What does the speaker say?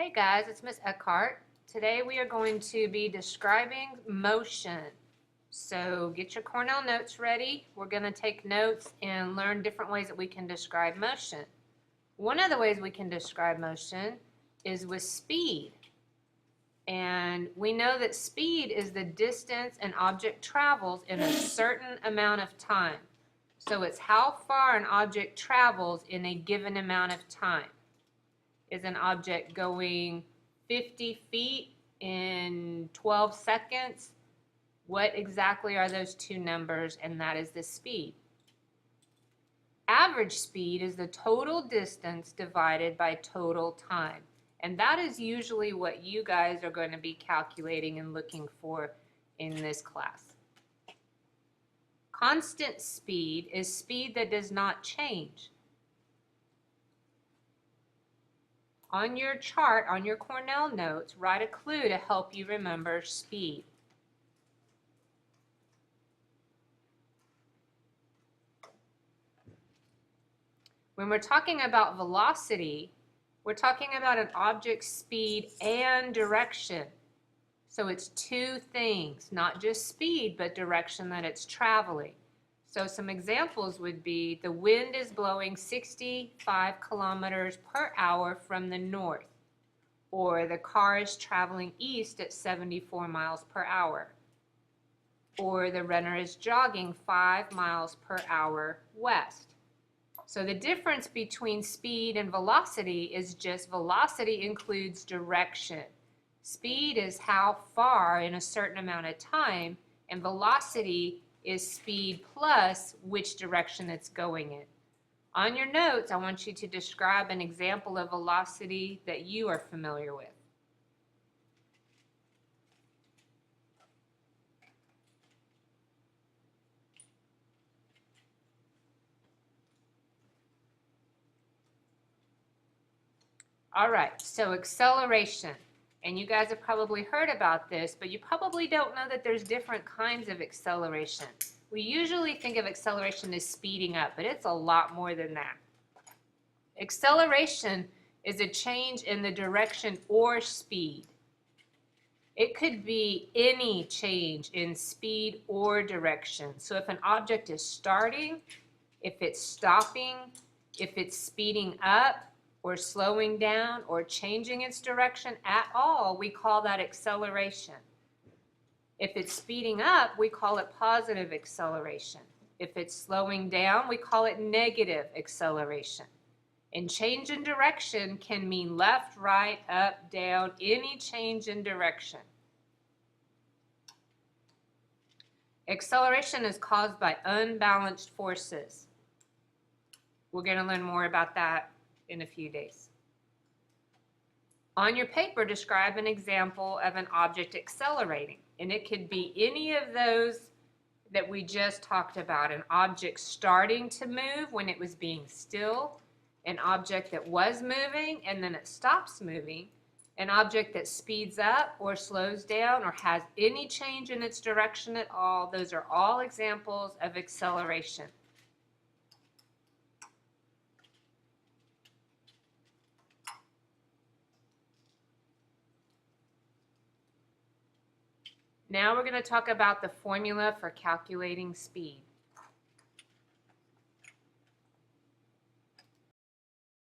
Hey guys, it's Miss Eckhart. Today we are going to be describing motion. So get your Cornell notes ready. We're going to take notes and learn different ways that we can describe motion. One of the ways we can describe motion is with speed. And we know that speed is the distance an object travels in a certain amount of time. So it's how far an object travels in a given amount of time. Is an object going 50 feet in 12 seconds? What exactly are those two numbers? And that is the speed. Average speed is the total distance divided by total time. And that is usually what you guys are going to be calculating and looking for in this class. Constant speed is speed that does not change. On your chart, on your Cornell notes, write a clue to help you remember speed. When we're talking about velocity, we're talking about an object's speed and direction. So it's two things, not just speed, but direction that it's traveling. So some examples would be the wind is blowing 65 kilometers per hour from the north, or the car is traveling east at 74 miles per hour, or the runner is jogging 5 miles per hour west. So the difference between speed and velocity is just velocity includes direction. Speed is how far in a certain amount of time, and velocity is speed plus which direction it's going in. On your notes, I want you to describe an example of velocity that you are familiar with. All right, so acceleration. And you guys have probably heard about this, but you probably don't know that there's different kinds of acceleration. We usually think of acceleration as speeding up, but it's a lot more than that. Acceleration is a change in the direction or speed. It could be any change in speed or direction. So if an object is starting, if it's stopping, if it's speeding up, or slowing down, or changing its direction at all, we call that acceleration. If it's speeding up, we call it positive acceleration. If it's slowing down, we call it negative acceleration. And change in direction can mean left, right, up, down, any change in direction. Acceleration is caused by unbalanced forces. We're going to learn more about that in a few days. On your paper, describe an example of an object accelerating, and it could be any of those that we just talked about. An object starting to move when it was being still, an object that was moving and then it stops moving, an object that speeds up or slows down or has any change in its direction at all. Those are all examples of acceleration. Now we're going to talk about the formula for calculating speed.